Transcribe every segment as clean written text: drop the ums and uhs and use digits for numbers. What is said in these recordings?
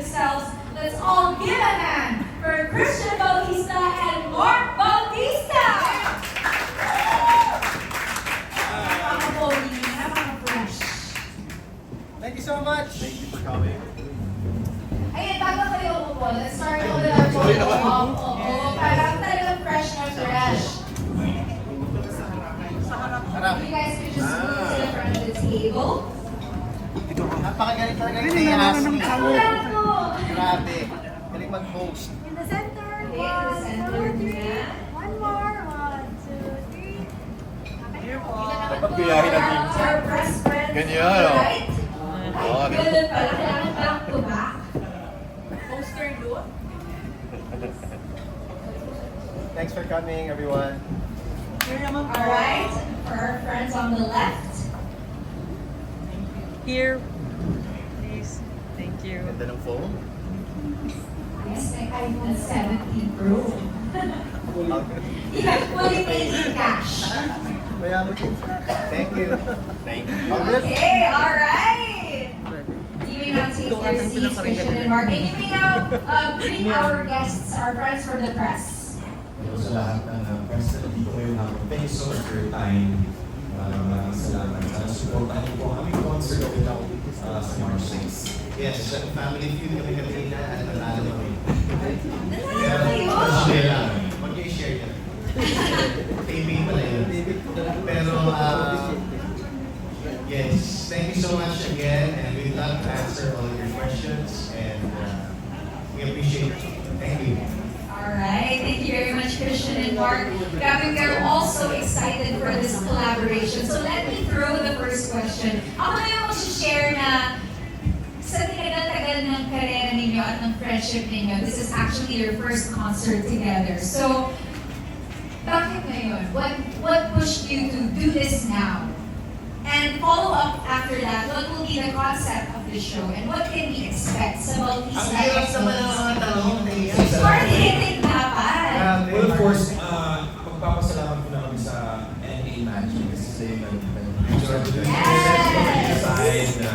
themselves. Let's all give a hand for Christian Bautista and Mark Bautista! Napaka-pogi, napaka-fresh. Thank you so much. Thank you for coming. Ayun, bago kayo umupo, let's start with our photo op. Oo, parang talagang fresh na fresh. You guys could just move to the front of the table. Napakagaling talaga ni Ashley. Wala ko! Grabe. Galing mag-host. In the center. Okay, in the center. One more. 1, 2, 3. Kapag biyahe ng team. Our press friends. Ganyan, oh. Right? Oo, Ay, ganun pala. Kailangan back to back. Poster doon. Thanks for coming, everyone. Alright, for our friends on the left. Here, please. Thank you. Ganda ng phone. Yes, may iPhone 17 Pro. Yeah, fully paid in cash. Mayaman din. Thank you. Thank you. Okay, alright. You may now take your seats, Christian and Mark. And you may now greet our guests, our friends from the press. Hello sa lahat ng press na dito ngayon namin. Thank you so much for your time. Maraming salamat. Sana supportan niyo po ang aming concert sa March 6. Yes, sa family feud kami kanina at nanalo kami. Nanalo kayo? Mag-i-share yan. Taping pala yun. Pero, yes, thank you so much again and we'd love to answer all of your questions and we appreciate it. Thank you. Alright, thank you very much, Christian and Mark. Grabe, we're also excited for this collaboration. So let me throw the first question. Ako na yung mag-share na sa tinagal-tagal ng karera ninyo at ng friendship ninyo, this is actually your first concert together. So, bakit ngayon? What pushed you to do this now? And follow up after that, what will be the concept of the show and what can we expect sa Bautista? Ang hirap naman ang mga tanong. Sorry, hitting dapat. Well, of course, magpapasalamat po na kami sa NA Magic kasi sila yung nag-decide na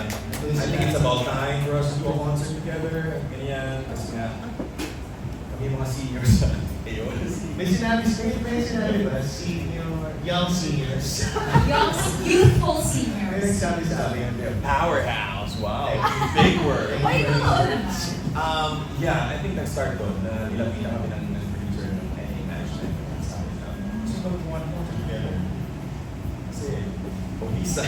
I think it's about time for us to do a concert together. Ganyan, kasi nga, kami yung mga seniors sa May sinabi ba? Senior, young seniors. Young, youthful May seniors. nagsabi sa amin. Powerhouse. Wow. Big word. Ay, totoo naman. Yeah, I think nag-start doon na nilapitan kami ng producer ng NA Magic. Sabi na, gusto ko mag-one concert together. Kasi, obisa.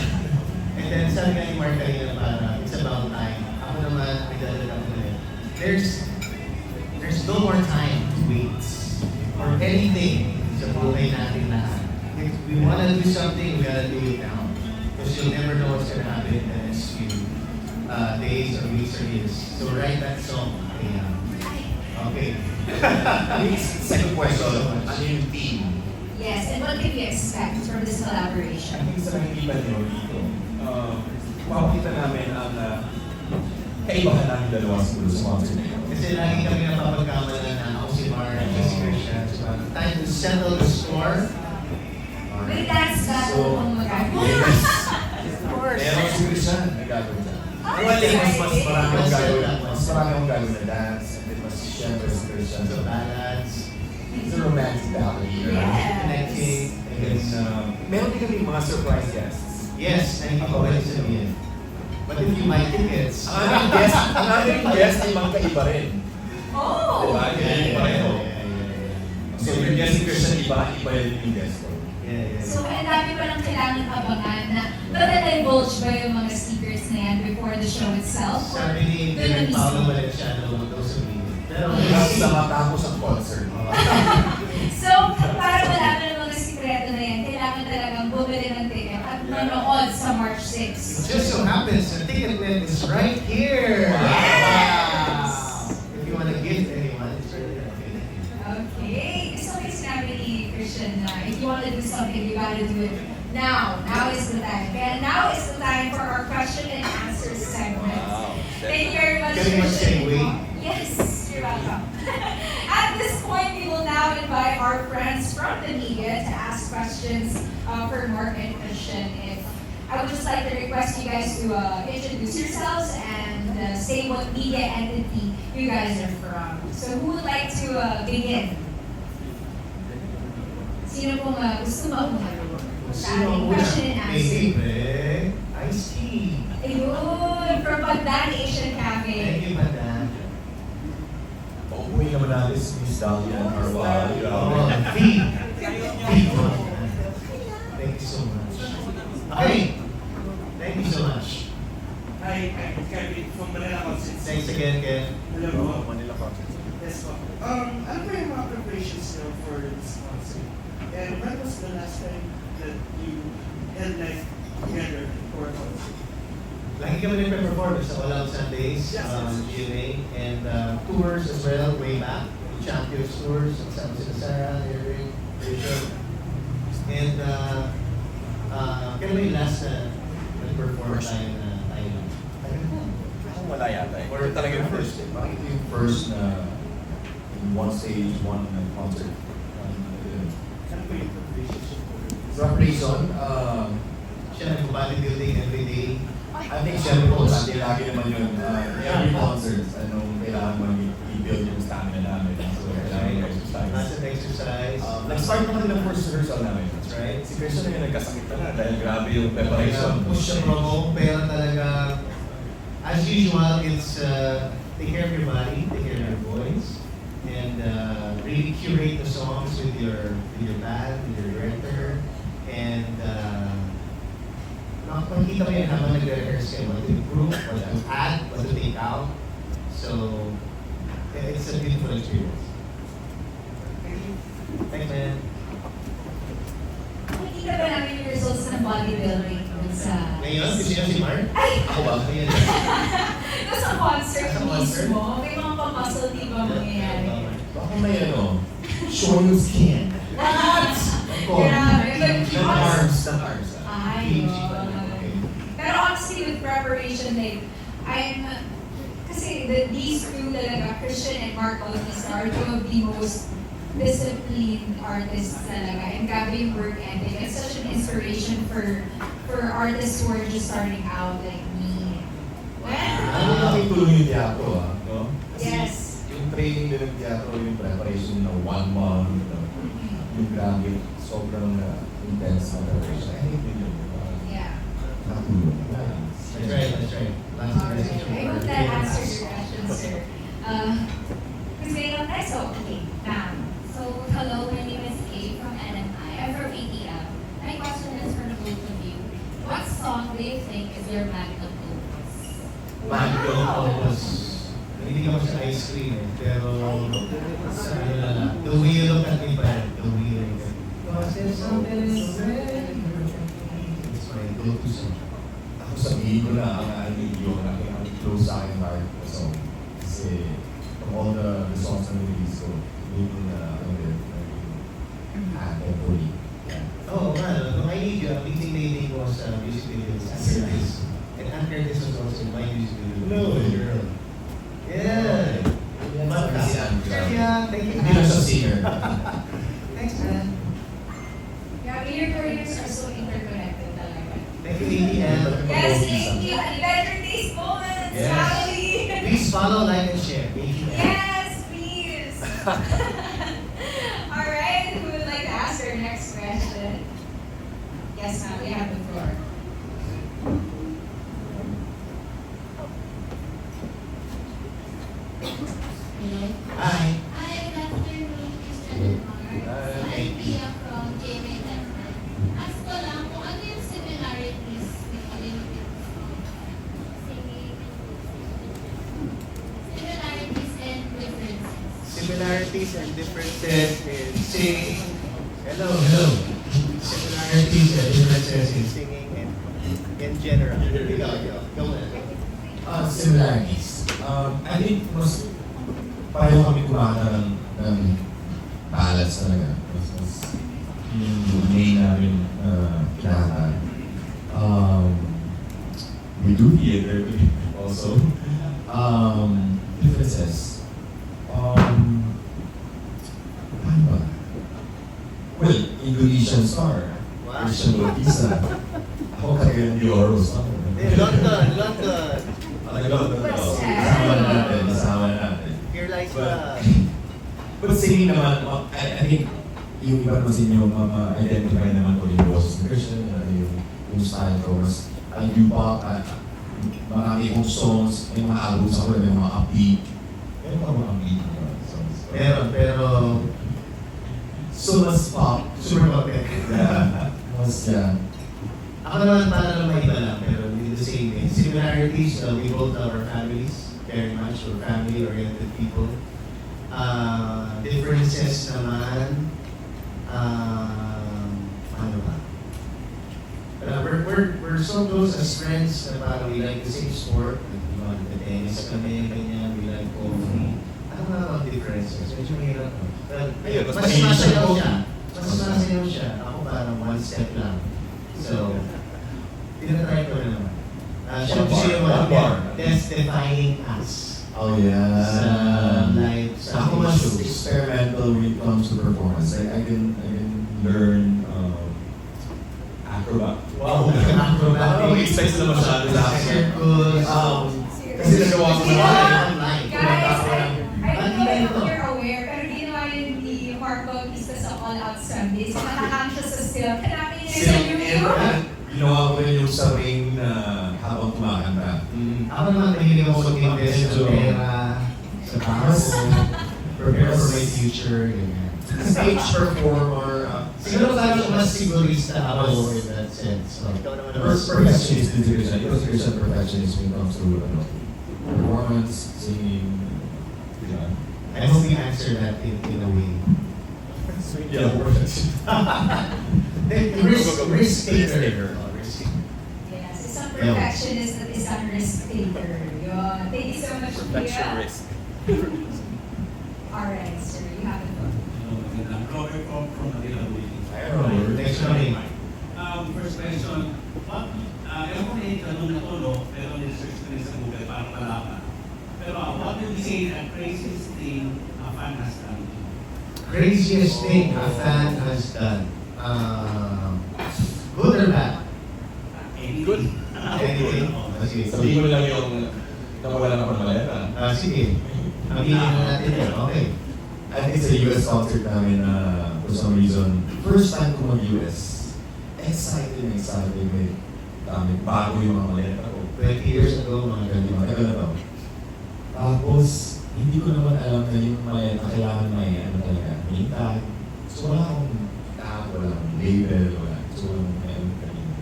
And then sabi nga ni Mark kanina para it's about time. Ako naman, may dalaga ko na There's no more time to wait for anything sa buhay natin lahat. If we wanna do something, we gotta do it now. Because you'll never know what's gonna happen in the next few days or weeks or years. So write that song. Okay. Second question, ano yung theme? Yes, and what can we expect from this I collaboration? think sa nakikita nyo dito, makikita namin ang kaibahan namin dalawa siguro sa concert na yun. Kasi lagi kami napapagkamalan na ako si Mark at si Christian. So, time to settle the score. May dance battle kung magagawa. Of course. Meron si Christian, may gagawin na. Pero I think mas marami akong gagawin. Mas marami akong gagawin na dance. And then mas syempre si Christian. So ballads, It's a romantic ballad here. connecting, And then, meron din kami mga surprise guests. yes, thank you for what sabihin. But if you buy tickets, Ang aming guest ay magkaiba rin. Oh! Diba? Hindi pareho. So yung guest ni Christian, iba yung guest ko. So, ang dami pa lang kailangan abangan na divulge ba yung mga speakers na yan before the show itself? Or Sabi ni doon na Direk Paolo mismo? Valenciano, daw sabihin. Pero Hanggang sa matapos ang concert. So, para malaman ng mga sikreto na yan, kailangan talagang bumili ng ticket at manood sa March 6. it just so happens the ticket net is right here. Yes! If you want to give anyone, it's right there. Okay. So, may sinabi ni Christian na if you want to do something, you gotta do it now. Now is the time. Kaya now is the time for our question and answer segment. Wow. Thank you very much, Galing Christian. mag-segue. Yes, you're welcome. At this point, we will now invite our friends from the media to ask questions for Mark and Christian. If I would just like to request you guys to introduce yourselves and say say what media entity you guys are from. So who would like to begin? Sino pong gusto mauna? Sa ating question and answer. Baby, iced tea. Ayun, from Pandan Asian Cafe. Thank you, Madam. Pauwi naman natin si Miss Dahlia Arwal. Oh, tea. Tea. Thank you so much. Okay. Thank you so much. Hi, I'm Kevin from Manila Concerts. Thanks again, Ken. Hello po. Manila Concerts. Yes po. Ano po yung mga preparations niyo for this concert? And when was the last time that you held life together for a concert? Lagi kami nagpe-perform sa All Out Sundays, Yes, GMA, and tours as well, way back. Champions tours, kasama si Sarah, Eric, Rachel. And kailan ba yung last na nag-perform tayo na tayo lang? Ako wala yata eh. Or talaga yung first eh. Parang ito yung first na in one stage, one concert. Ano po yung preparations niyo for this? Rock Reason, Siya nag-bodybuilding every day. I think syempre po, dati lagi naman yun, every concert, kailangan mo i-build yung stamina namin. So, kailangan yung exercise. Lots of exercise. Nag-start naman din ang first rehearsal namin. That's right. Si Christian na yung nagkasakit na dahil grabe yung preparation. Push siya promo, pero talaga, as usual, it's take care of your body, take care of your voice, and really curate the songs with your band, with your director, and makikita mo yan habang nag-rehearse kayo, what to improve, what to add, what to take out. So, it's a beautiful experience. Thank you. Thanks, man. Nakikita ba namin yung results ng bodybuilding dun sa... Ngayon, kasi si Mark? Ay! Ako ba? Ngayon. Dun sa concert Sa concert? mismo, may mga pa-muscle di ba mangyayari? Baka may show your skin. What? Grabe. Grabe. Ng arms, ng arms. Ay, PG. pero honestly, with preparation, like, kasi these two talaga, Christian and Mark Bautista, are two of the most disciplined artists talaga. And grabe yung work ethic. It's such an inspiration for artists who are just starting out like me. Ano Well, lang itulong yung teatro no? Kasi yes. yung training din ng teatro, yung preparation na 1 month, yung grabe, sobrang intense na preparation. I think yun yun. Yeah. Nakatulong. That's right, that's right. Last Alright. message from I hope that answers your question, sir. Because they don't so okay. So, hello, my name is Kay from NMI. I'm from ATL. My question is for the both of you. What song do you think is your magnum opus? Magnum opus. Hindi ako sa ice cream eh, pero sa ano na lang. The way you look at me pa yan. The way you look at me. Because there's something in the way. It's my go-to song. Ako sabihin ko na ang yung close sa akin part na song. Kasi from all the songs na release ko, yun yung temporary. Oo nga, no? Nung I Need You, ang big thing na ko sa music video is Anchor This. And Anchor This was also my music video. No. Girl. Yeah. Kasi Yeah, thank you. hindi lang siya singer. Thanks, man. Yeah, your careers are so interconnected talaga. Thank you, ATL. Yes, thank you. Better Taste Moments, Yes. family. Please follow, like, and share. ATL. Yes, please. All right, who would like to ask our next question? Yes, ma'am, we have the floor. Hello. Hi. Hi, good afternoon, Christian and Mark. I'm Pia from GMA Network. Ask ko lang kung ano yung similarities between singing, similarities and differences. Similarities and differences in Sing. Hello, hello. Similarities and differences in singing and in general. Ikaw. Go on. Similarities. I think mas pareho kami kumata ng ballads talaga. Mas yung main namin kinakanta. We do theater also. Differences. Ano ba? Well, Indonesian star. Wow. Christian Bautista. Ako kaya yung Dioros. London. London. West End. But singing naman, I think yung iba naman sa inyo, ma-identify naman ko yung boses ni Christian, yung style ko, mas yupa, marami kong songs, may mga albums ako, may mga upbeat. Meron pa mga upbeat na songs. Pero, So mas pop. super perfect. Mas, yeah. Ako naman para lang may iba lang, pero in the same way. Similarities, we both love our families very much. We're family-oriented people. Differences naman, ano ba? We're so close as friends na parang we like the same sport. Tennis kami, ganyan, we like golfing. Ano nga ang differences? Medyo mahirap. Ayun, Mas mas mahilig masayaw siya. siya. Mas masayaw siya. Ako parang one step lang. So, tinatry ko rin naman. Siya yung One bar. that's defining us. Oh yeah. Sa live, sa Ako mas shows. experimental when it comes to performance. I can learn acrobat. Wow. Acrobatic. Expect na masyado sa akin. Circus. Kasi nagawa ko You know naman. what? Online. Guys, I don't know Online if to. you're aware, pero ginawa yun ni Mark Bautista sa All Out Sundays. Nakakang siya sa silk. Hanapin niyo sa YouTube. Ginawa ko rin yung sa ring na habang kumakanta. Ako naman nahilig ako mag-invest sa pera, sa baso, prepare for my future, ganyan. Stage performer. Siguro parang mas sigurista ako in that sense. So, Ikaw naman Perfectionist din si Christian. Ikaw si Christian perfectionist when it comes to performance, singing. Yeah. I hope you answer that in a way. Yeah, perfectionist. Risk taker. Yes, isang perfectionist at isang risk taker. Yun. Thank you so much, Perfection Kuya. risk. Alright, sir, you have it. Robert from Manila Waiting. Robert, next one. First question, ewan ko na yung tanong na to, no? Pero ni-search ko rin sa Google para malaman. Pero what do you say the craziest thing a fan has done? Craziest thing a fan has done. Good or bad? Good. Anything? Sige. Sabihin ko lang yung nawala na ng maleta. Sige. Aminin na natin yun. Okay. I think it's a US concert namin for some reason. First time ko mag-US. Excited with bago yung mga maleta ko. 20 years ago, mga ganyan. Matagal na to. Tapos, hindi ko naman alam na yung maleta kailangan may talaga, may tag. So wala akong tag, wala akong label, wala. So meron kanina.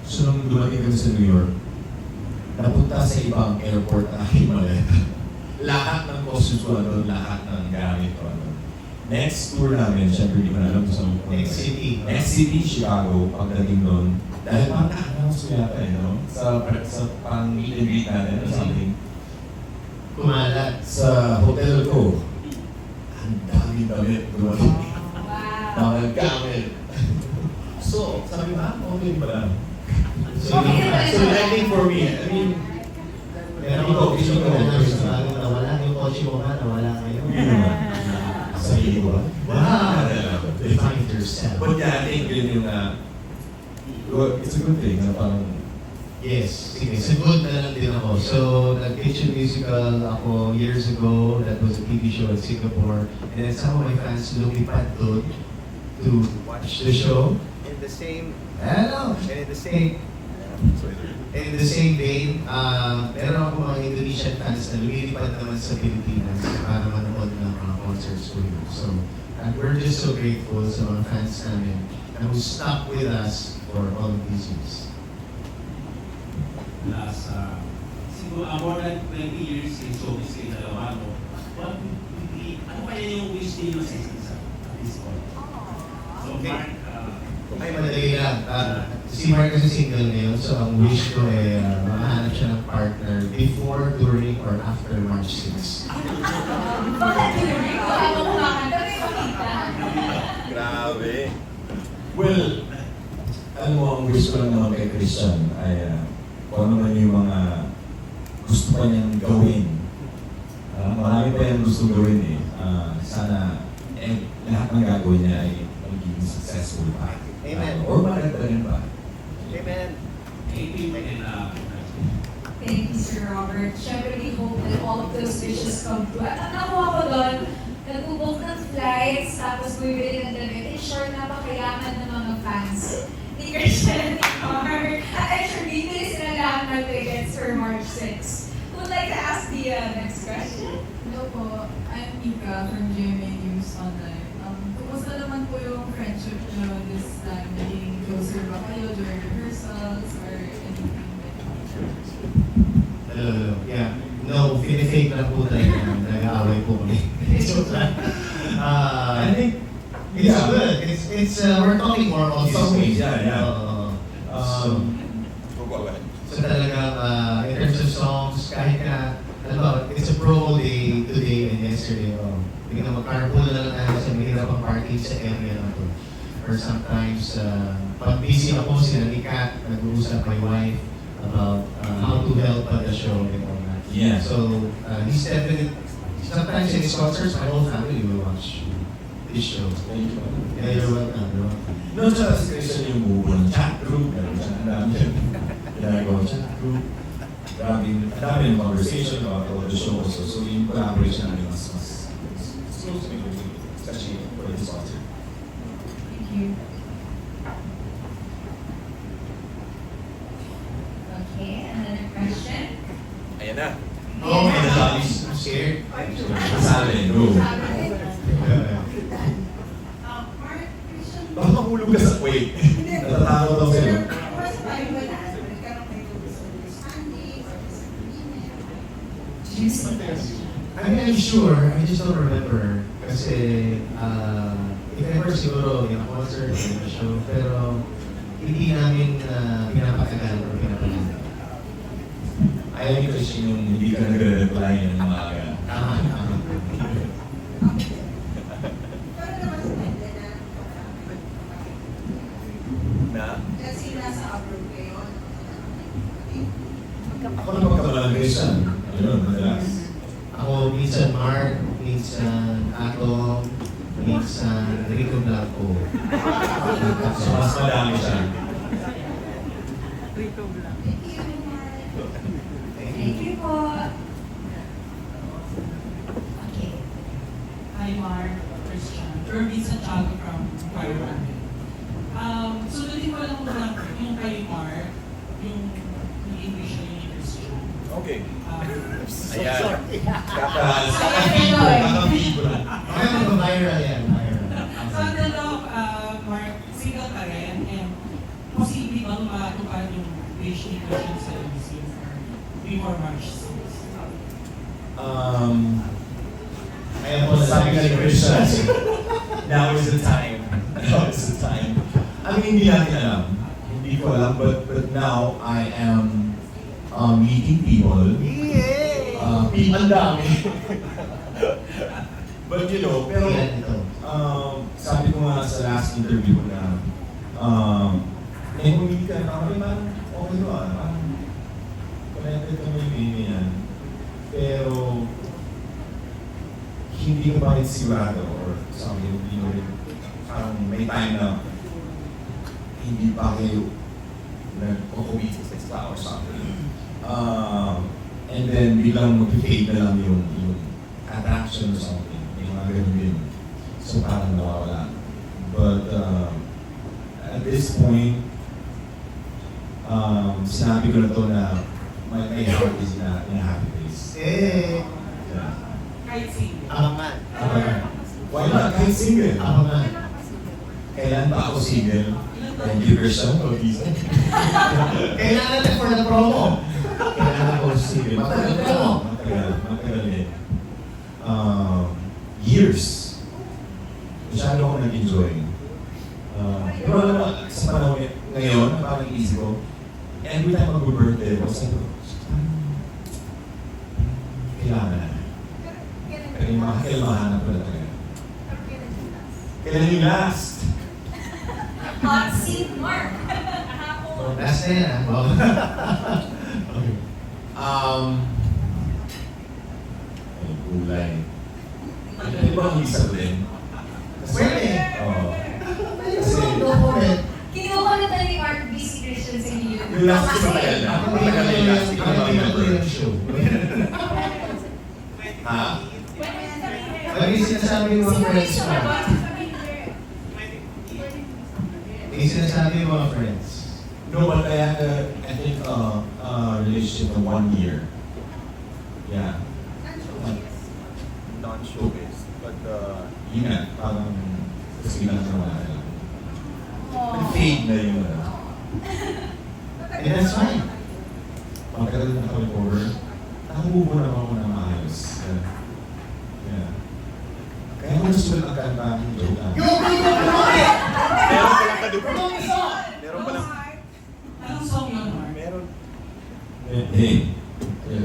So nung dumating kami sa New York, napunta sa ibang airport ang aking maleta. Lahat ng costumes ko doon, lahat ng gamit ko doon. Next tour namin, syempre hindi ko na alam kung saan ko. Next city. Next city, Chicago, pagdating doon. Dahil parang na-announce ko yata no? Sa pang meet and greet natin or something. Kumalat. Sa hotel ko, ang daming damit dumating. Wow. Mga gamit. So, sabi ko, okay pala. So, I think for me, I mean, Pero kung gusto ko na sa bago nawala, yung kotse mo ba nawala ngayon? sa iyo ba? Wow! Define yourself. But yeah, I think yun yung, it's a good thing na parang, Yes, sige. So good na lang din ako. So, nag-pitch a musical ako years ago. That was a TV show in Singapore. And then some of my fans lumipad doon to watch the show. In the same, Ano? and in the same, And in the same vein, meron ako mga Indonesian fans na lumilipad naman sa Pilipinas para manood ng mga concerts ko yun. So, and we're just so grateful sa mga fans namin na who stuck with us for all of these years. Last, siguro more than 20 years in showbiz kayo dalawa, no? Ano kaya yung wish niyo sa isa't isa at this point? So, Mark, Ay, madali lang. Si Mark kasi single ngayon, so ang wish ko ay makahanap siya ng partner before, during, or after March 6. Bakit during ko habang kumakanta, may makita? Grabe. well, alam mo, ang wish ko lang naman kay Christian ay kung ano man yung mga gusto pa niyang gawin. Marami pa yung gusto gawin eh. Sana lahat ng gagawin niya ay magiging successful pa. Amen. Or maganda rin ba? Amen. thank you and Thank you, Sir Robert. Siyempre, we hope that all of those wishes come true. At ang nakuha ko doon, nag-book ng flights, tapos bumibili ng damit. In short, napakayaman ng mga fans ni Christian and ni Mark. At actually, bibili sila lahat ng tickets for March 6. Who would like to ask the next question? Hello po, I'm Mika from GMA News Online. Kumusta naman po yung friendship nyo this time? Naging closer ba kayo during rehearsals or anything like that? Hello. Yeah. No, fake lang po talaga. Nag-aaway po kami. I think it's good. It's we're talking more about It's okay, music. yeah. So talagang in terms of songs, kahit na, it's a promo day today and yesterday. Bigyan mag-carpool na lang tayo kasi mahirap ang parking sa area na to. Or sometimes, pag busy ako, sila ni Kat, nag-uusap my wife about how to help the show and all that. Yeah. So, he's definitely, sometimes in his concerts, my whole family will watch this show. Thank you. Yeah, you're welcome. No, tsaka si Christian yung buo ng chat group, meron siya, ang dami yun. Ginagawa chat group. Ang dami yung conversation about the show also. So yung collaboration namin mas close to me, especially for this concert. Thank you. Okay, another question. Ayan na. Oh, my God, I'm scared. Sabi, go. Mark, Christian, Baka mahulog ka sa wait. Natatakot ako sa'yo. first time ba na nagkaroon kayo ng misunderstanding or disagreement? I mean, I'm sure. I just don't remember. Kasi, if ever siguro, yung concert, yung show, pero hindi namin pinapatagal o pinapatagal. Ayaw ni Christian yung hindi ka nagre-reply ng mga aga. Pero naman sa kanya Na? kasi nasa abroad kayo. Ako na magkamalang Christian. Ayun, madalas. Ako, minsan Mark, minsan Atom, minsan Rico Blanco. So mas madami siya. Rico Blanc. Thank you po. Okay. Hi, Mark, Christian. Kirby Santiago from Taiwan. Sunodin ko lang muna yung kay Mark, yung English na yung Christian. Okay. Ayan. Kakapigura. Kaya mag-viral yan, viral. So, ang tanong, Mark, single ka rin, and posible bang matupad yung wish ni Christian sa MCU before March 6? Kaya po sabi ka ni Christian, now is the time. Now is the time. I mean, hindi natin alam. Hindi ko alam, but now I am meeting people. Ang dami. But you know, pero sabi ko nga sa last interview na may pumili ka na kami, parang okay ba? Parang connected kami yung yan. Pero hindi ko pa rin sigurado or something, hindi ko rin parang may time na hindi pa kayo nagpo-commit sa isa or something. And then biglang mag-fade na lang yung attraction or something. Yung mga ganun din. So parang nawawala. But at this point, sinabi ko na to na my heart is in a happy place. Yeah. Kahit single. Abangan. Why not? Kahit single. Abangan. Kailan pa ako single? Thank you, Christian. Kailangan natin for the promo. Kailangan ako single. Matagal ka mo. Matagal eh. Years. Masyado ako nag-enjoy. Pero alam mo, sa panahon ngayon, parang isip ko, every time mag-birthday ko, sabi ko, kailangan na. Pero yung mga kailangan ko na talaga. Kailan yung last? Hot seat, Mark. Last na yan, Okay. Ay, gulay. Ano ba ang isa din? Pwede. Oo. Kasi, no comment. Kinuha na tayo ni Mark BC Christian sa inyo. Yung last ko matagal na. Matagal na yung last. Hindi ko Ako na yung remember. show. Ha? May sinasabi yung mga Sino friends yung mo. May sinasabi yung mga friends. No, but I had I think, relationship of 1 year. Yeah. Non-showbiz. But, Yun nga, parang kasi lang na wala lang. Oh. Nag-fade na yun. And that's fine. Magkaroon na kami over. Nakabubo naman ako na maayos. Yeah. Kaya kung gusto lang ang kanta, joke lang. meron palang kadugo. Meron palang... Anong song yun, Mark? Meron. Hey.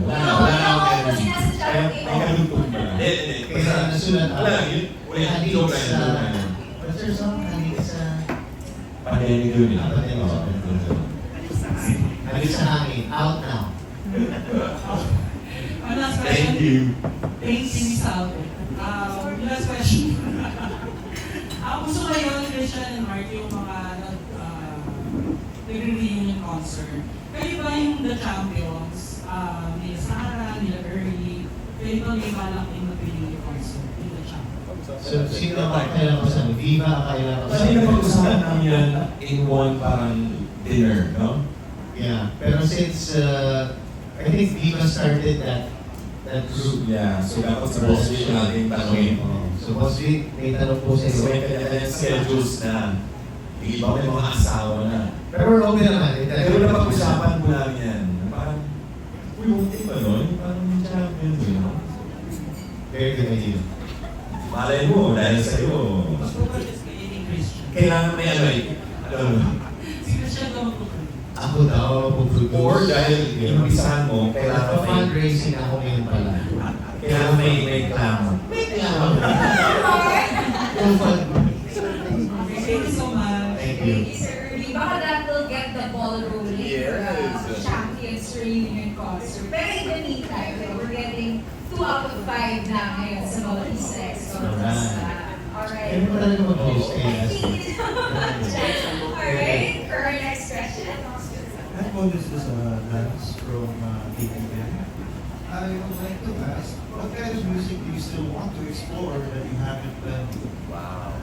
Wala na ako energy. Sinasadya Kaya ko, may kalugtong pa. Hindi. Kaya nasulat ako. Wala lang yun. Wala yung joke lang. Joke lang. What's your song? Halit sa... Pandemic yun eh. Halit sa hangin. Out now. Ang last Thank question, you. thank you, Sal. Yung last question. Gusto kayo, Christian and Mark, yung mga nag-reunion concert. Kayo ba yung The Champions, nila Sarah, nila Early, kayo ba may balak yung mag-reunion concert, yung The Champions? So, sino ang kailangan ko sa Viva, kailangan ko sa... Kasi napag-usapan namin yan in one parang dinner, no? Yeah, pero since I think Viva started that group. Yeah, so dapat sa boss week natin tanongin. So boss week, may tanong po sa So may inyo. kanya-kanyang schedules na. Hindi ba may mga asawa na. Pero we're open naman. Pero napag-usapan mo lang yan. Parang, uy, okay ba nun? Parang champion, you know? Very good idea. Malay mo, dahil sa'yo. Mas focus kayo ni Christian. Kailangan may ano eh. Alam mo. Si Christian ba mag-focus? Ako daw, mag-produce. Or dahil inumpisahan mo, kailangan may... fundraising ako ngayon pala. Kailangan may clamor. May clown. Thank you so much. Thank you. Thank you, Sir Ernie. Baka that will get the ball rolling for Yes. Champions Reunion Concert. Pero in the meantime, we're getting 2 out of 5 na ngayon sa mga Easter eggs. Alright. Kaya mo talaga mag-host kaya. Alright, for our next question. Hello, this is Lance from KTN. I would like to ask, what kind of music do you still want to explore that you haven't done? Wow.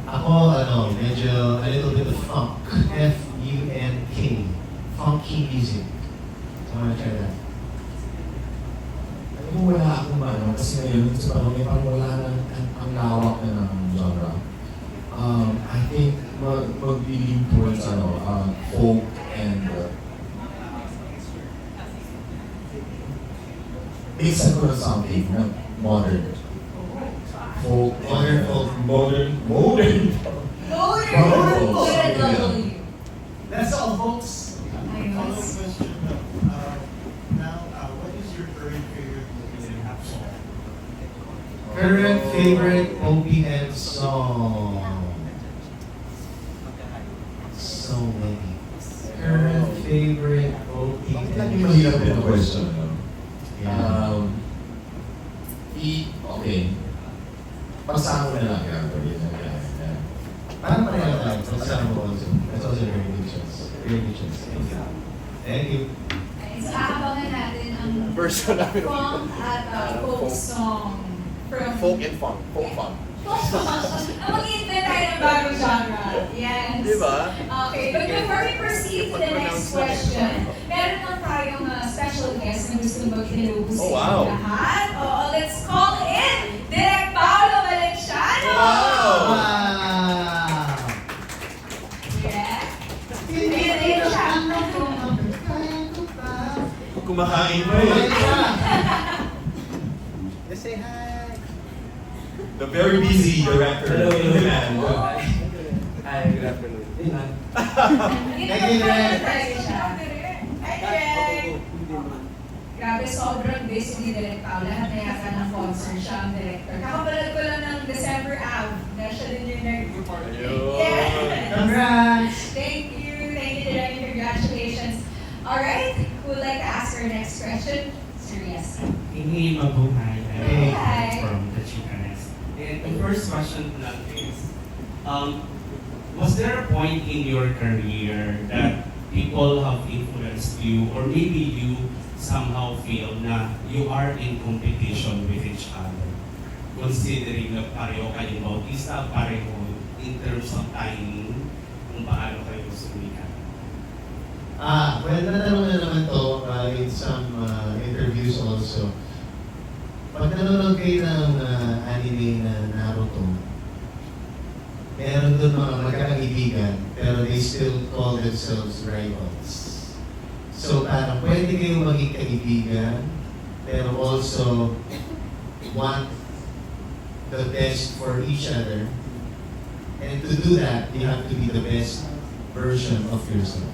Ako, medyo a little bit of funk. F-U-N-K. Funky music. So, I wanna try that. Alam mo, wala akong ano, kasi ngayon sa panahon may parang wala na ang lawak na ng genre. I think mag-lean towards folk and mixan ko na something na modern. Folk, Modern folk. Modern. Modern Folks. W. That's all, folks. Follow-up question. Now, what is your current favorite OPM song? Current favorite OPM song? So many. Current favorite OPM Lagi mahirap din ang question, no? Yeah. Okay. Pasama na lang yan. Parang pareho tayo. Kasama ko also. That's also very good choice. Very good choice. Thank you. Okay, so aabangan natin ang Version namin. funk at folk song from Folk and funk. Folk funk. Mag-invent tayo ng bagong genre. Yes. Di ba? Okay, but before we proceed to the next question, meron lang tayong special guest na gusto mag-hello sa Oh, wow. lahat. Oo, let's call in Direk Paolo Valenciano! Wow! Direk? Direk siya. Kumakain pa eh. Just say hi. The very busy director. Hello. in the band. Hi, good afternoon. Thank you, Direk. Hi, Direk! Grabe, sobrang busy ni Direk Paolo. Lahat na yata ng concert siya ang director. Kakapalag ko lang ng December Ave. Dahil siya din yung nag-report. Yes! Congrats! Thank you, Direk. Congratulations. Alright, who would like to ask our next question? Sir, yes. Hindi mabuhay. Hi. From the Chicanes. And the first question lang is, was there a point in your career that people have influenced you or maybe you somehow feel na you are in competition with each other? considering na pareho kayong Bautista, pareho in terms of timing, kung paano kayo sumikat? Well, natanong na naman to in some interviews also. Pag nanonood kayo ng anime na Naruto, meron doon mga magkakaibigan, pero they still call themselves rivals. So parang pwede kayong maging kaibigan, pero also want the best for each other. And to do that, you have to be the best version of yourself.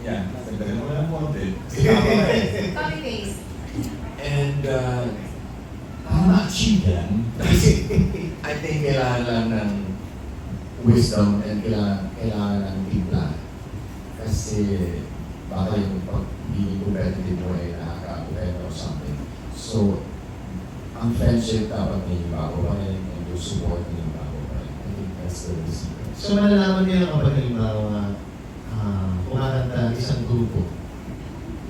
Yeah, dagdagan mo lang konti. Copy paste. And para ma-achieve yan, I think kailangan lang ng wisdom and kailangan ng timpla. Kasi baka yung pagiging competitive mo ay nakaka-competitive or something. So, ang friendship dapat may bago pa rin and yung support may bago pa rin. I think that's the secret. So malalaman niyo kapag halimbawa kumakanta isang grupo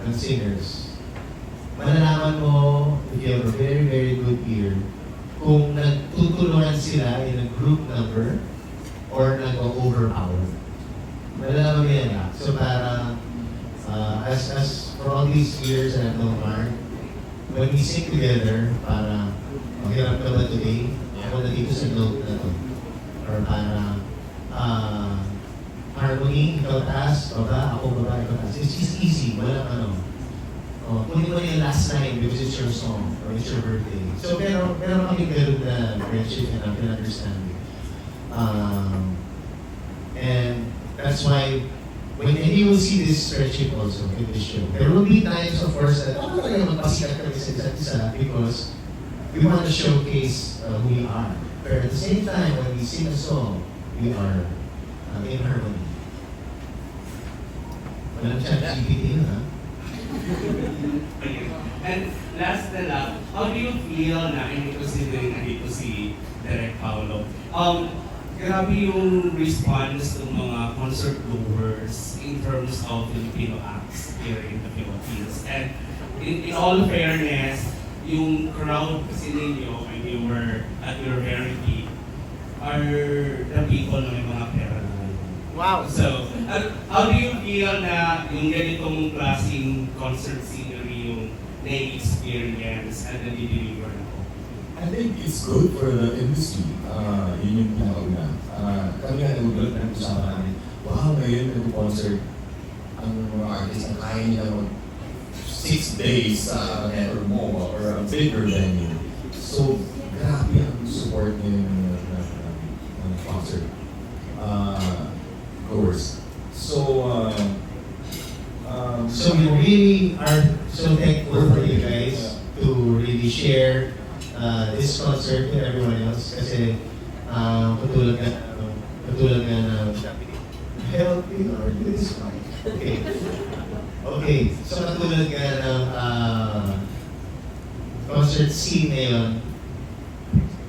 ng singers, malalaman mo if you have a very, very good ear kung nagtutulungan sila in a group number or nag-overpower. Malalaman mo yan. So para as for all these years that I've known Mark, when we sing together, para maghirap ka ba today? Ako na dito sa note na to. Or para harmony, ikaw taas, baba, ako baba, ikaw taas. It's easy, walang ano. Kunin mo yung last line because it's your song or it's your birthday. So pero kami ganun na friendship and understanding. And that's why when you will see this friendship also in this show, there will be times, of course, that talaga magpasikat kami sa isa't isa because we want to showcase who we are. But at the same time, when we sing a song, we are in harmony. Walang ChatGPT yun, ha? And last na lang, how do you feel na considering nandito si Direk Paolo? Grabe yung response ng mga concert goers in terms of Filipino acts here in the Philippines. And in all fairness, yung crowd kasi ninyo when you were at your very peak are the people na may mga pera na. Wow! So, how do you feel na yung ganitong klaseng concert scenery yung na-experience and na-deliver na po? I think it's good for the industry. Yun yung pinakauna. Kami nga nagugulat na usapan namin, wow, ngayon nag-concert ang mga artists ang kaya nila mag 6 days sa or more or a bigger venue. So, grabe ang support nila ng concert goers. So we really are so thankful for you guys to really share this concert with everyone else kasi katulad nga na help me or do this one. Okay, so katulad nga ng concert scene ngayon,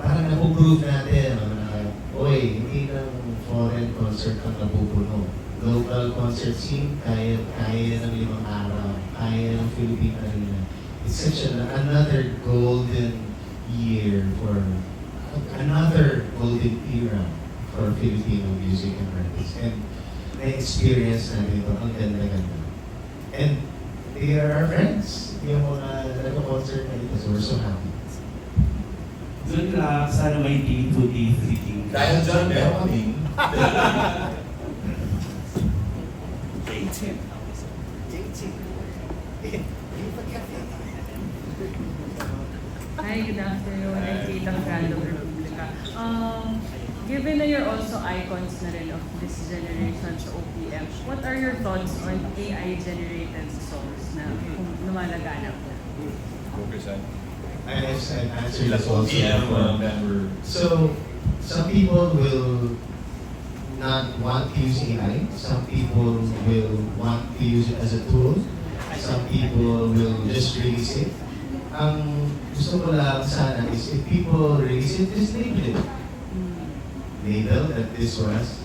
parang napuprove natin na oy, hindi lang foreign concert ang napupuno. Local concert scene, kaya ng 5 araw, kaya ng Philippine Arena. It's such another golden year for another golden era for Filipino music and artists. And na-experience natin ito, ang ganda-ganda. And they are our friends, yung mga nag-concert na ito, so we're so happy. Doon lang, sana may D2, D3 team. dahil dyan, meron kami. Hi, good afternoon. I'm Kate Angalo, Republica. Given na you're also icons na rin of this generation sa OPM, what are your thoughts on AI-generated songs na lumalaganap na? I answered this also before. member. So, some people will not want to use AI. Some people will want to use it as a tool. Some people will just release it. Ang gusto ko lang sana is if people release it, just label it. Label that this was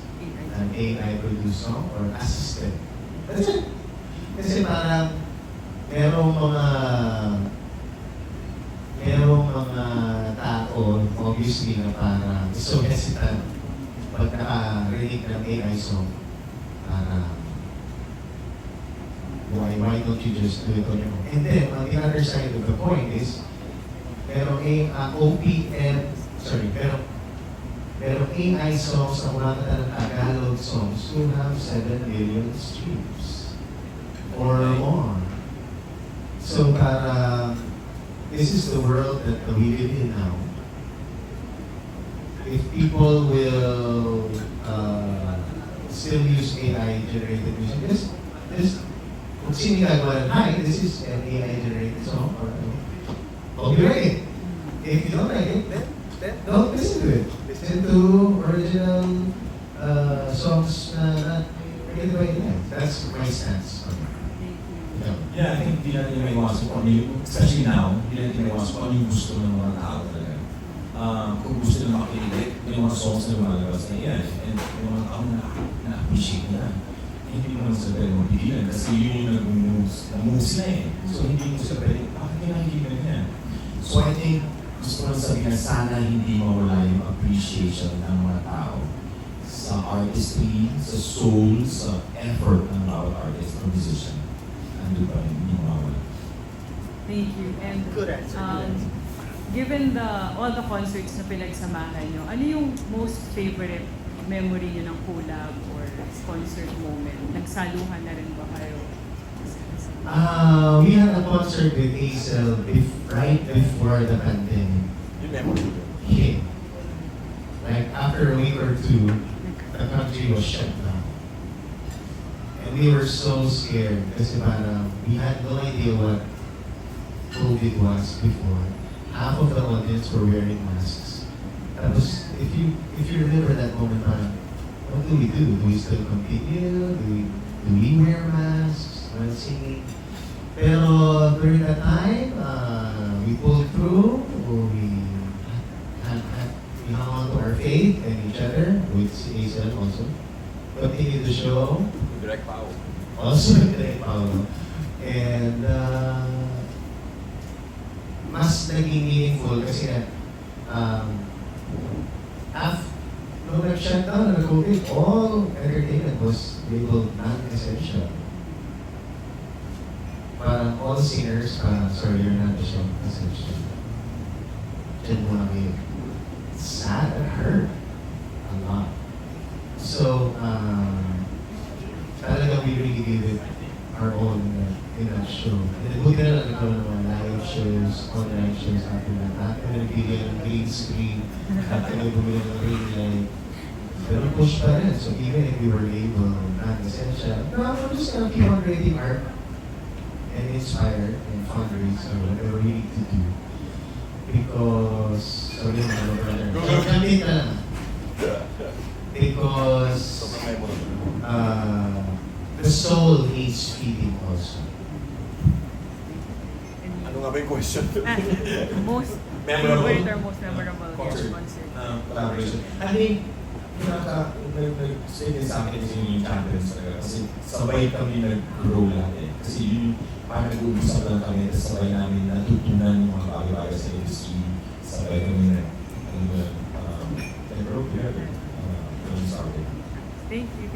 an AI-produced song or assisted. That's it. Kasi parang merong mga obviously na parang so hesitant pag naka-relate ng AI song. Parang, why don't you just do it on your own? And then, on the other side of the coin is, pero AI songs na kumakanta ng Tagalog songs will have 7 million streams or more. So this is the world that we live in now. If people will still use AI-generated music, just kung sino gagawa ng, hi, this is an AI-generated song, or copyright it. If you don't like it, then don't listen to it. Listen to original songs na not created by AI. That's my stance on it. Yeah, I think di natin maiwasan kung ano yung, especially now, di natin maiwasan kung ano yung gusto ng mga tao talaga. Kung gusto nila makinig, may mga songs na lumalabas na yan, and may mga tao na-appreciate nila. Hindi mo naman sa pwede mapigilan kasi yun yung nag-move sila eh. So hindi mo sa pwede, bakit kinakikita yan? So I think, gusto ko lang sabihin na sana hindi mawala yung appreciation ng mga tao sa artistry, sa soul, sa effort ng bawat artist or musician. Ando pa rin, hindi mawala. Thank you. And Good answer. Given all the concerts na pinagsamahan nyo, ano yung most favorite memory nyo ng collab or concert moment? Nagsaluhan na rin ba kayo? We had a concert with Hazel right before the pandemic hit. Like after a week or two, the country was shut down. And we were so scared kasi parang we had no idea what COVID was before. Half of the audience were wearing masks. If you remember that moment, parang, what do we do? Do we still continue? Do we wear masks while singing? Pero during that time, we pulled through. We hung on to our faith and each other, with Hazel also. Continued the show. Direct power. Also with Direct Paolo. And mas naging meaningful kasi nung nag-shut down, nag-COVID, all entertainment was labeled non-essential. Parang all singers, sorry, you're not essential. Diyan muna kayo. It's sad, it hurt a lot. So, talaga we really gave it our own in that show. And buti na lang nagkaroon ng mga live shows, online shows after that. After na nagbigay ng green screen, after na bumili ng ring light. Pero push pa rin. So even if we were labeled non-essential, no, we're just gonna keep on creating art and inspire and fundraise or whatever we need to do. Because, sorry mga brother, gamit na lang. Because the soul needs feeding also. Ano nga ba yung question? Most Memorable? favorite or most memorable Concert. concert? Collaboration. I think, nag-stay din sa akin yung champions talaga. Kasi sabay kami nag-grow lahat eh. Kasi yun, parang nag-uusap lang kami, tapos sabay namin natutunan yung mga bagay-bagay sa industry. Sabay kami nag-grow together. Thank you.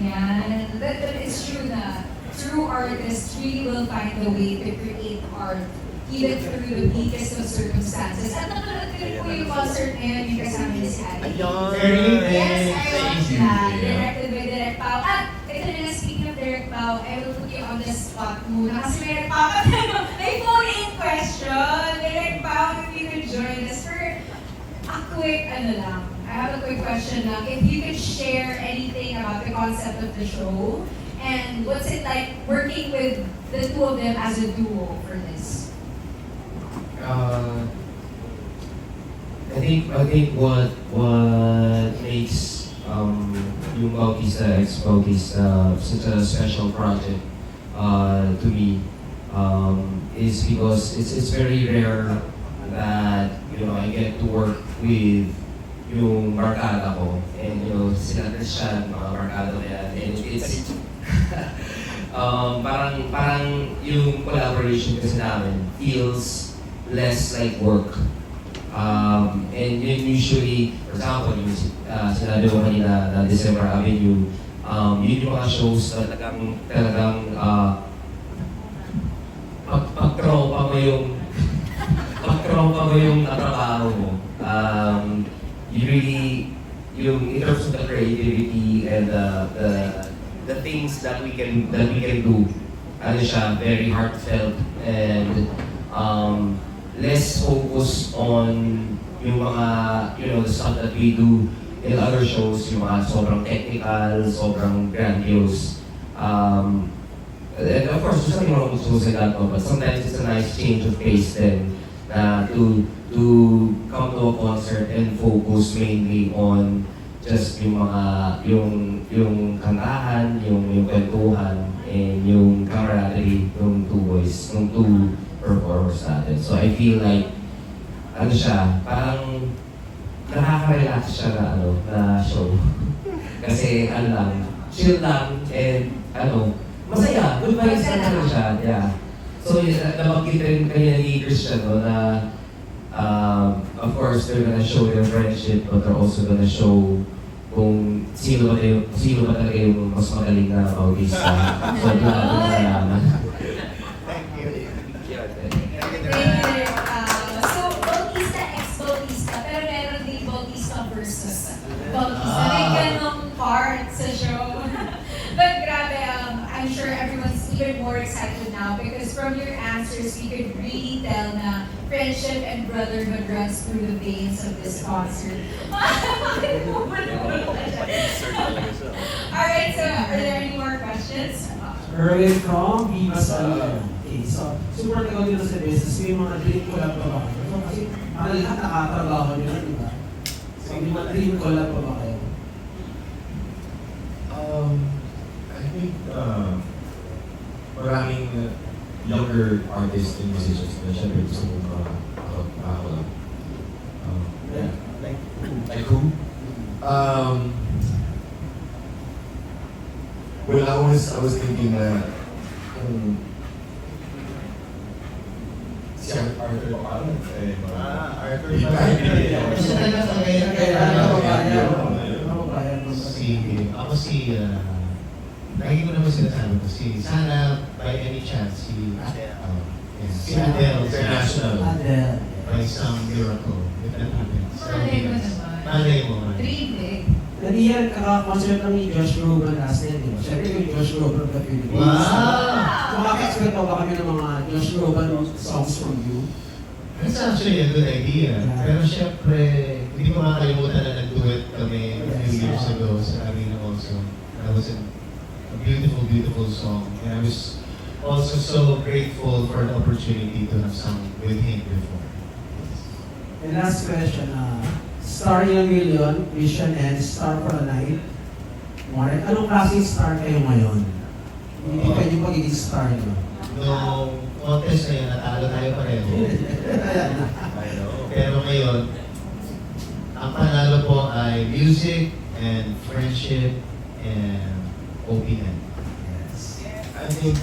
Yeah, that is true na true artists really will find a way to create art even through the bleakest of circumstances. At napanood ko rin po yung concert ngayon yung kasama ni si Abby. Yes, I watched that. Directed by Direct Pao. At ito na nga, speaking of Direct Pao, I will put you on the spot muna. Kasi may may phone-in question. Direct Pao, if you could join us for a quick, I have a quick question lang. If you could share anything about the concept of the show and what's it like working with the two of them as a duo for this? I think what makes yung Bautista X Bautista such a special project to me is because it's very rare that I get to work with yung barkada ko and sila Christian, mga barkada ko yan, and it's parang yung collaboration kasi namin feels less like work And yun usually, for example, yung sinabi mo kanina na December Avenue, yun yung mga shows na talagang pag-tropa mo yung natrabaho mo. You really, in terms of the creativity and the things that we can do, ano siya, very heartfelt and less focus on yung mga, the stuff that we do in other shows, yung mga sobrang technical, sobrang grandiose. And of course, there's nothing wrong with shows like that, but sometimes it's a nice change of pace then to come to a concert and focus mainly on just yung mga, yung kantahan, yung kwentuhan, and yung camaraderie ng two boys, ng two performers natin. So I feel like, ano siya, parang nakaka-relax siya na show. Kasi chill lang, and masaya, good vibes lang siya, yeah. So nabanggit rin kanina ni Christian, na of course, they're gonna show their friendship, but they're also gonna show kung sino ba talaga yung mas magaling na bautista. So doon natin malalaman. So, Bautista ex-Bautista, pero meron din Bautista versus Bautista. May ganong part sa show. But grabe, I'm sure everyone's even more excited now because from your answers, we could really tell na friendship and brotherhood runs through the veins of this concert. Alright, so are there any more questions? Erwin from Viva Salon. Okay, so super tagal dito sa business, may mga dream collab pa ba kayo? So, kasi ang lahat nakatrabaho nyo, di ba? So may mga dream collab pa ba kayo? I think maraming younger artists and musicians na syempre gusto kong makakulab. Yeah. Like who? Well, I was thinking na si Arthur Pacalo. Arthur lagi ko naman sinasabi ko, sana by any chance, si Adele International. by some miracle, if that happens. Malay mo naman. Malay mo. Dream big. Nadiyan, kaka-concert lang ni Josh Groban last night, di ba? Siyempre yung Josh Groban of the Philippines. Wow! So, maka-expect pa ba kami ng mga Josh Groban songs from you? That's actually a good idea. Pero syempre, hindi ko makakalimutan na nag-duet kami a few years ago sa Arena also. That was a beautiful, beautiful song. And I was also so grateful for the opportunity to have sung with him before. And last question, Star in a Million, Vision and Star for a Night. Warren, anong klaseng star kayo ngayon? Hindi kayo yung pagiging star nyo. No contest na yun, natalo tayo pareho. Pero ngayon, ang panalo po ay music and friendship and OPM. Yes. I think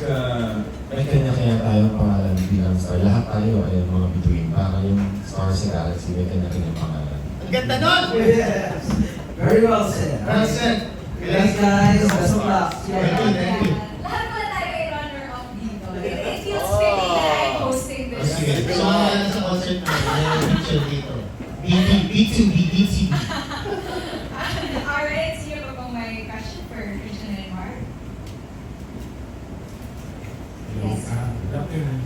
may kanya-kanya tayong pangalan bilang star. Lahat tayo ay mga bituin. Parang yung star sa galaxy, may kanya-kanya pangalan. Ang ganda nun! Yes! Very well said. Well said. Thanks guys, best of luck. Thank you. Lahat pala tayo ay runner-up dito. It feels fitting that I'm hosting this. Sige, so sa concert namin, picture dito. B2B, B2B. Alright, sino pa pong may question for Christian and Mark? Yes. Good afternoon.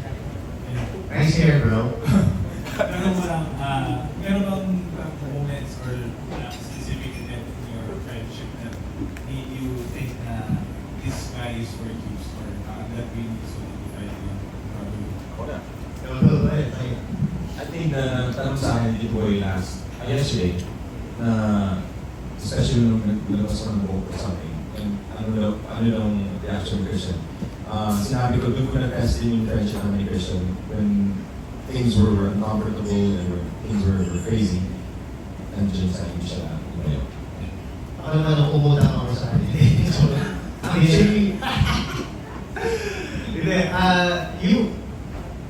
Nice hair, bro. Tanong mo lang, meron bang moments or specific event in your friendship that made you think na this guy is for you or that really solidified you? I think na tanong sa akin dito ay yesterday, na especially nung nilabas ko ng buhok ko sa akin, and ano lang reaction ni Christian. Sinabi ko, doon ko na-test din yung friendship namin ni Christian when things were uncomfortable and things were crazy. And just saying, siya lumayo. Ako naman nung umutang ako sa kanya. Actually,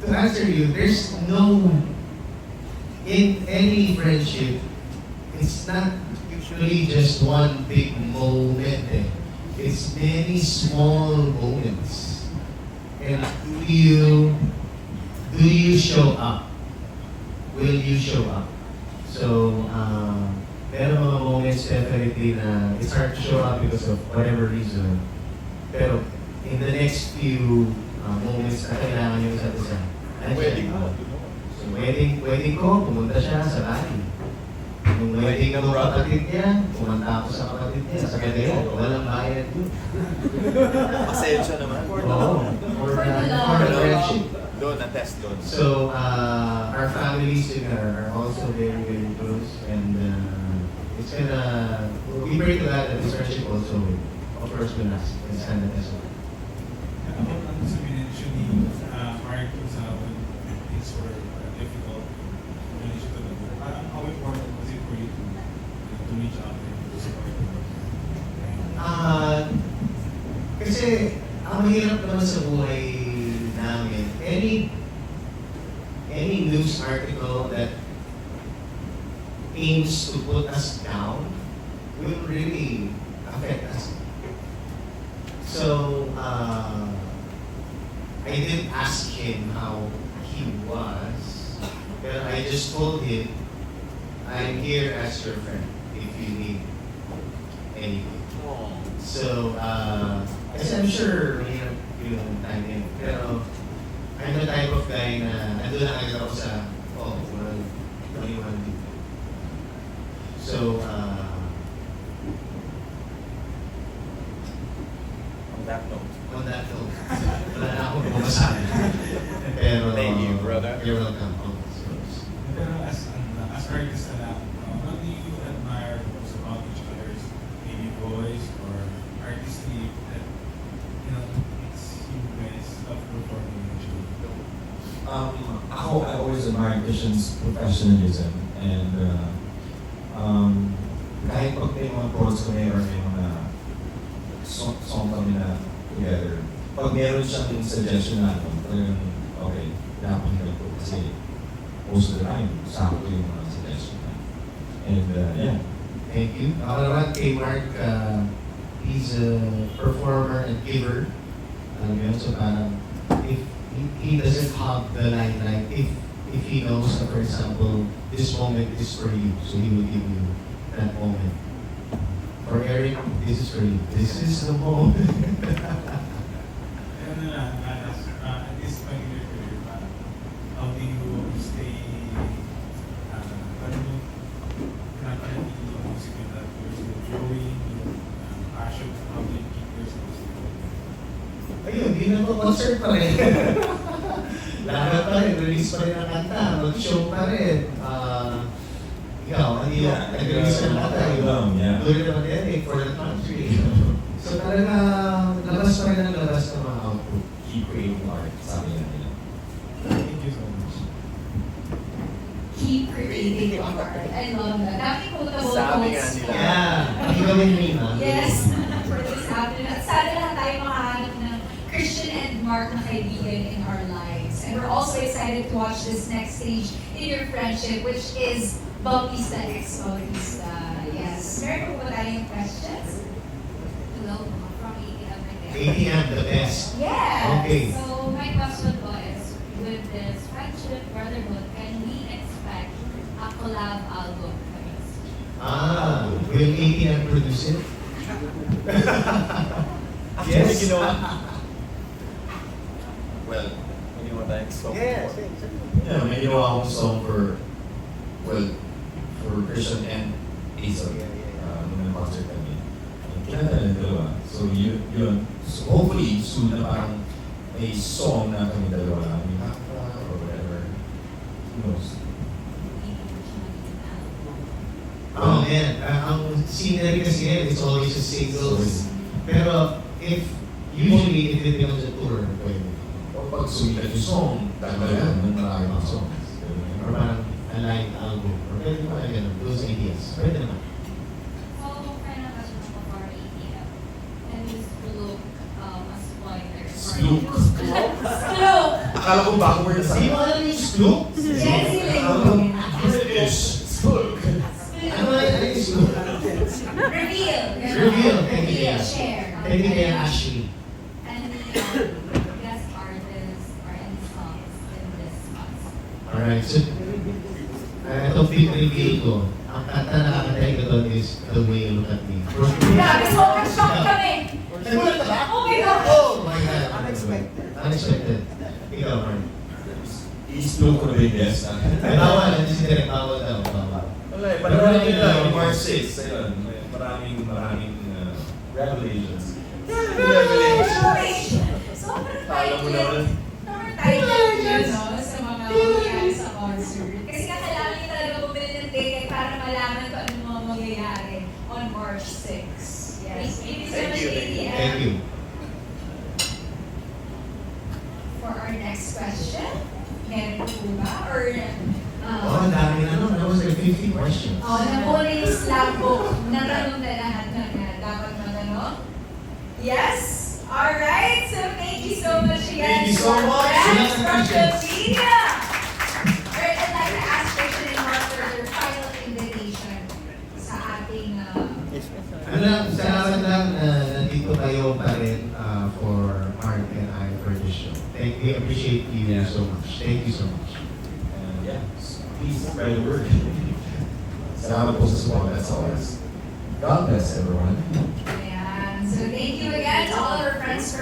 to answer you, there's no in any friendship, it's not usually just one big moment. It's many small moments. And do you show up? Will you show up? So, meron mga moments definitely na it's hard to show up because of whatever reason. Pero in the next few moments na kailangan yung isa't isa. Wedding mo. So, wedding ko, pumunta siya sa Bali. Yung wedding ng kapatid niya, pumunta ako sa kapatid niya. Sa kanya, walang bayad yun. Pasensya naman. Oo. For the friendship. Doon, na-test doon. So, our families are also very, very close. And it's gonna, we pray to God that this friendship also, of course, will last. It's gonna test us. About ano sa minensyon ni Mark sa when things were difficult relation to the how important was it for you to reach out and to support them? Kasi, ang mahirap naman sa buhay namin, any news article that aims to put us down will really affect us. So, I didn't ask him how he was, but I just told him, I'm here as your friend if you need anything. So, kasi I'm sure mahirap yung time yun. Pero, I'm the type of guy na nandun lang agad ako sa, what do you want to do? So, On that note. wala na akong bumasahin. Pero, Thank you, brother. You're welcome. Pero as artists na lang, what do you admire most about each other's maybe voice or artistry that makes you guys love performing each other? I always admire Christian's professionalism and kahit pag may mga chords kami or may mga song kami na together, pag meron siyang suggestion na talagang okay, napakinggan ko kasi most of the time, sakto yung mga suggestion na. And yeah. Thank you. Ako naman kay Mark, he's a performer and giver. Alam mo yun, so parang if he doesn't hog the limelight, if he knows that, for example, this moment is for you, so he will give you that moment. For Eric, this is for you. This is the moment. Ano na, at this point in your career, how do you stay, paano mo napanatili yung music that you're still growing, yung passion, how do you keep yourself still? Ayun, di na po concert pa rin. Lahat pa rin, release pa rin ang kanta, mag-show pa rin. Ikaw, ano yung nag-release ka ng kanta? Doon naman yan for the country. So talaga, labas pa rin ang labas ng mga output. Keep creating art, sabi nga nila. Thank you so much. Keep creating art. I love that. Dami quotable Sabi nga quotes. nila. Yeah, hindi kami nila. Yes, for this happening. At sana lahat tayo makahanap ng Christian and Mark na kaibigan in our lives. And we're also excited to watch this next stage in your friendship, which is Bautista X Bautista. Yes. Meron po ba tayong questions? Hello, from ATM again. ATM, the best. Yeah. Okay. So my question po is, with this friendship, brotherhood, can we expect a collab album from us? Will ATM produce it? Actually, Yes. Well, hindi mo tayong song. Yes. Yeah, may ginawa akong song for Christian and Hazel. Nung nag-concert kami. Kinanta ng dalawa. So yun. So hopefully, soon na parang may song na kami dalawa. May kakra or whatever. Who knows? Oh man, ang scenery kasi yan, it's always a singles. Pero usually if it becomes a tour, pwede. O pag sumikat yung song, talaga ng marami mga songs. Or parang a live album. Or pwede pa ganun, those ideas. Pwede naman. So, final question po for ATM. Can you look a spoiler? Sloop. Slope. Akala ko backward na sa Di mo alam yung Sloop? Jessie Ling. Spook. Ano ba yung spook? Reveal. Reveal. Thank you. Reveal. Share. Thank you, Kuya Ashley. Any guest artists or any songs in this concert? Alright, so itong big reveal ko. Ang kanta na kakantay ko doon is The Way You Look at Me. Grabe, sobrang shock kami. Nagulat ka ba? Oh my God. Oh my God. Unexpected. Unexpected. Ikaw, Mark. I-spook ko na ba yung guest? Ay, bawal. Hindi si Derek. Bawal daw. Bawal. Wala eh, panoorin nyo lang, March 6, ayun, maraming revelations. Sobrang Talo mo naman. Sobrang tight yun, no? Sa mga mangyayari sa concert. Kasi kakailangan niyo talaga bumili ng ticket para malaman kung ano mga mangyayari on March 6. Yes. Thank you so Thank much, you. ATM. Thank you. For our next question, meron po ba? Or, Oh, ang dami na nun. That was like 50 questions. nakuha yung slam book. Natanong na lahat na dapat matanong. Yes? Alright, so thank you so much again. Thank you so to our much. friends Salamat, from the Christians. media. Alright, I'd like to ask Christian and Mark for their final invitation sa ating Ano lang, salamat lang na nandito kayo pa rin for Mark and I for this show. Thank you. Appreciate you so much. Thank you so much. And yeah, please spread the word. Salamat po sa support as always. God bless everyone. Ayan. So thank you again to all our friends from